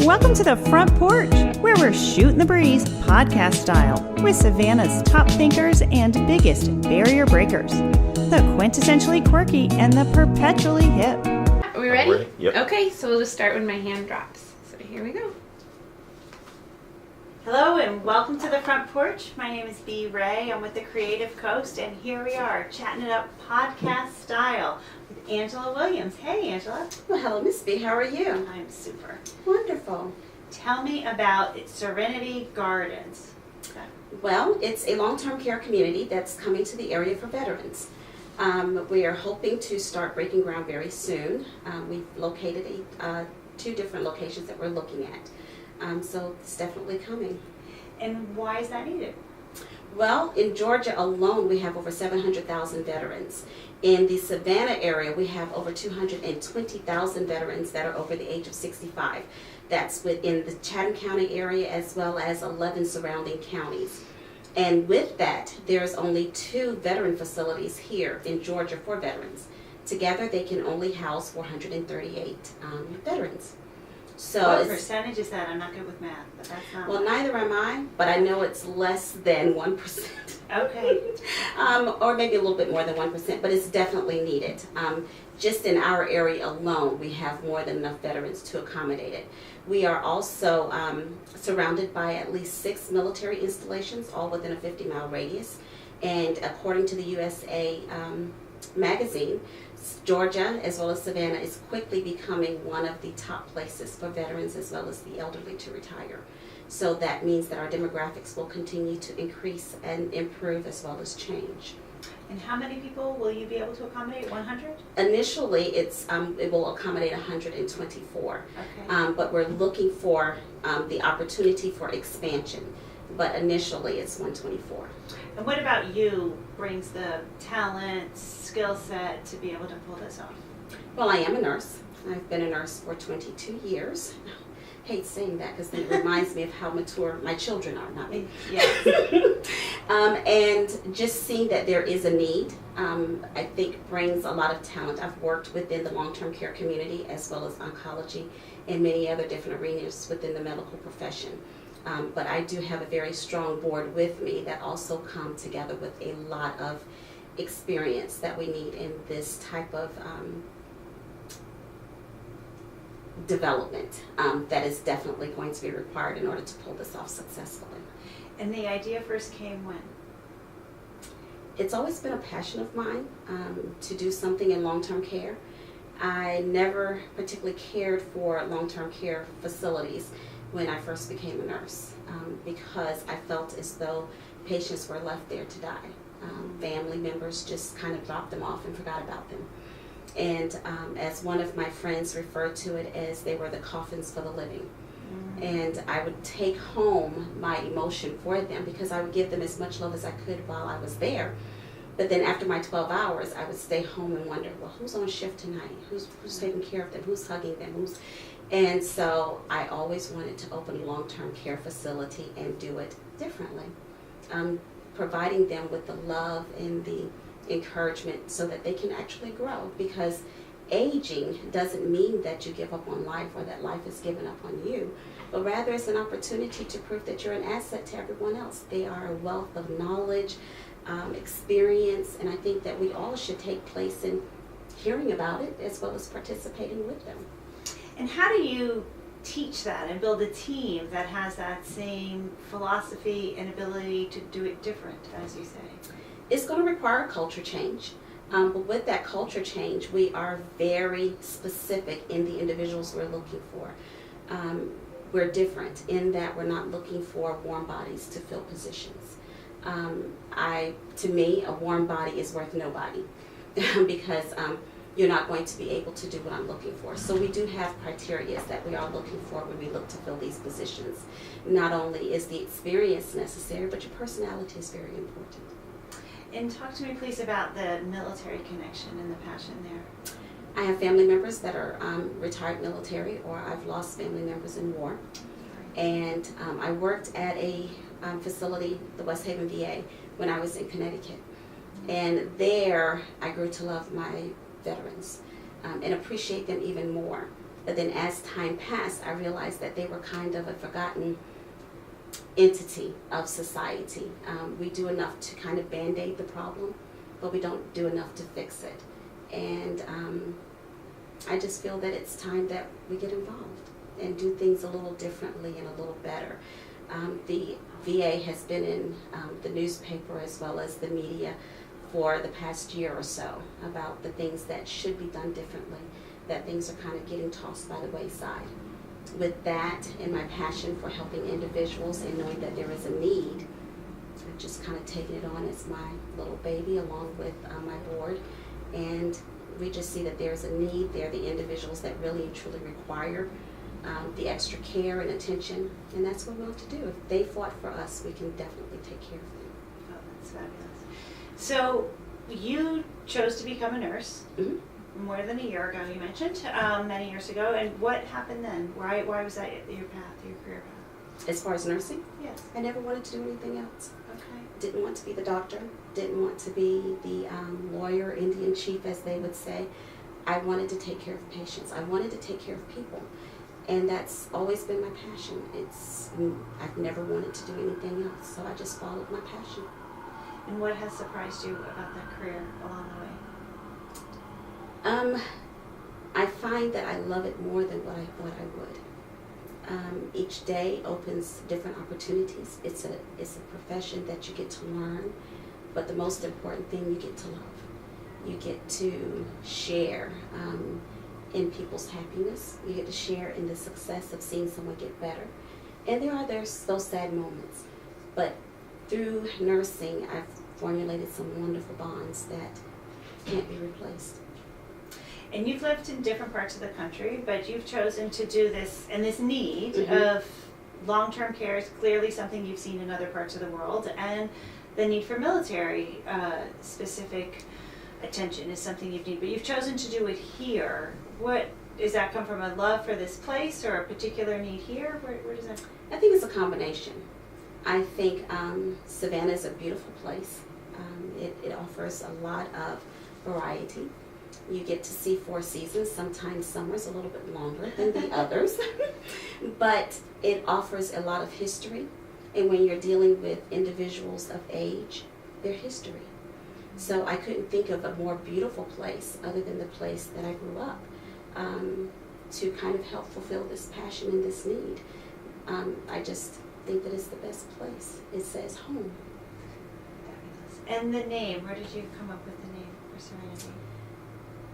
Welcome to the Front Porch, where we're shooting the breeze podcast style with Savannah's top thinkers and biggest barrier breakers, the quintessentially quirky and the perpetually hip. Are we ready? Ready? Yep. Okay, so we'll just start when my hand drops. So here we go. Hello and welcome to the Front Porch. My name is Bea Ray. I'm with the Creative Coast, and here we are chatting it up podcast style with Angela Williams. Hey, Angela. Well, hello, Miss B. How are you? I'm super. Wonderful. Tell me about Serenity Gardens. Well, it's a long-term care community that's coming to the area for veterans. We are hoping to start breaking ground very soon. We've located two different locations that we're looking at. So it's definitely coming. And why is that needed? Well, in Georgia alone, we have over 700,000 veterans. In the Savannah area, we have over 220,000 veterans that are over the age of 65. That's within the Chatham County area as well as 11 surrounding counties. And with that, there's only 2 veteran facilities here in Georgia for veterans. Together, they can only house 438 veterans. So What percentage is that? I'm not good with math, but that's not. Well, neither am I, but I know it's less than 1%. Okay. Or maybe a little bit more than 1%, but it's definitely needed. Just in our area alone, we have more than enough veterans to accommodate it. We are also surrounded by at least 6 military installations, all within a 50-mile radius. And according to the USA magazine, Georgia, as well as Savannah, is quickly becoming one of the top places for veterans as well as the elderly to retire. So that means that our demographics will continue to increase and improve as well as change. And how many people will you be able to accommodate? 100? Initially, it will accommodate 124, Okay. but we're looking for the opportunity for expansion. But initially, it's 124. And what about you brings the talent, skill set to be able to pull this off? Well, I am a nurse. I've been a nurse for 22 years. Hate saying that because it reminds me of how mature my children are, not me. Yes. And just seeing that there is a need, I think brings a lot of talent. I've worked within the long-term care community as well as oncology and many other different arenas within the medical profession. But I do have a very strong board with me that also come together with a lot of experience that we need in this type of development that is definitely going to be required in order to pull this off successfully. And the idea first came when? It's always been a passion of mine to do something in long-term care. I never particularly cared for long-term care facilities when I first became a nurse because I felt as though patients were left there to die. Family members just kind of dropped them off and forgot about them. And as one of my friends referred to it as they were the coffins for the living. And I would take home my emotion for them because I would give them as much love as I could while I was there. But then after my 12 hours, I would stay home and wonder, well, who's on shift tonight? Who's taking care of them? Who's hugging them? And so I always wanted to open a long-term care facility and do it differently, providing them with the love and the encouragement so that they can actually grow, because aging doesn't mean that you give up on life or that life is given up on you, but rather it's an opportunity to prove that you're an asset to everyone else. They are a wealth of knowledge, experience, and I think that we all should take place in hearing about it as well as participating with them. And how do you teach that and build a team that has that same philosophy and ability to do it different, as you say? It's going to require a culture change. But with that culture change, we are very specific in the individuals we're looking for. We're different in that we're not looking for warm bodies to fill positions. To me, a warm body is worth nobody because you're not going to be able to do what I'm looking for. So we do have criteria that we are looking for when we look to fill these positions. Not only is the experience necessary, but your personality is very important. And talk to me, please, about the military connection and the passion there. I have family members that are retired military, or I've lost family members in war. And I worked at a facility, the West Haven VA, when I was in Connecticut. And there I grew to love my veterans and appreciate them even more. But then as time passed, I realized that they were kind of a forgotten entity of society. We do enough to kind of band-aid the problem, but we don't do enough to fix it. And I just feel that it's time that we get involved and do things a little differently and a little better. The VA has been in the newspaper as well as the media for the past year or so about the things that should be done differently, that things are kind of getting tossed by the wayside. With that and my passion for helping individuals and knowing that there is a need, I've just kind of taken it on as my little baby along with my board. And we just see that there's a need. They're the individuals that really and truly require the extra care and attention, and that's what we want to do. If they fought for us, we can definitely take care of them. Oh, that's fabulous. So you chose to become a nurse more than a year ago, you mentioned, many years ago, and what happened then? Why was that your path, your career path? As far as nursing, Yes. I never wanted to do anything else. Okay. Didn't want to be the doctor, didn't want to be the lawyer, Indian chief, as they would say. I wanted to take care of patients. I wanted to take care of people. And that's always been my passion. I've never wanted to do anything else, so I just followed my passion. And what has surprised you about that career along the way? I find that I love it more than what I thought I would. Each day opens different opportunities. It's a profession that you get to learn, but the most important thing, you get to love. You get to share in people's happiness. You get to share in the success of seeing someone get better. And there's those sad moments. But through nursing, I've formulated some wonderful bonds that can't be replaced. And you've lived in different parts of the country, but you've chosen to do this, and this need Mhm. of long-term care is clearly something you've seen in other parts of the world, and the need for military specific attention is something you've needed, but you've chosen to do it here. What, does that come from a love for this place or a particular need here? Where does that? I think it's a combination. I think Savannah is a beautiful place. It offers a lot of variety. You get to see 4 seasons. Sometimes summer's a little bit longer than the others, but it offers a lot of history. And when you're dealing with individuals of age, their history. So I couldn't think of a more beautiful place other than the place that I grew up to kind of help fulfill this passion and this need. I just think that it's the best place. It says home. Fabulous. And the name, where did you come up with the name for Serenity?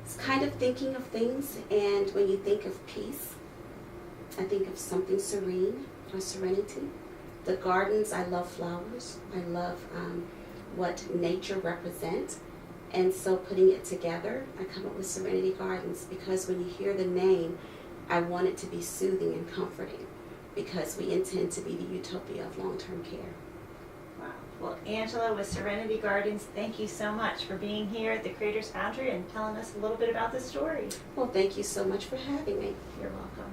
It's kind of thinking of things, and when you think of peace, I think of something serene or serenity. The gardens, I love flowers. I love what nature represents. And so putting it together, I come up with Serenity Gardens because when you hear the name, I want it to be soothing and comforting because we intend to be the utopia of long-term care. Wow. Well, Angela with Serenity Gardens, thank you so much for being here at the Creators Foundry and telling us a little bit about the story. Well, thank you so much for having me. You're welcome.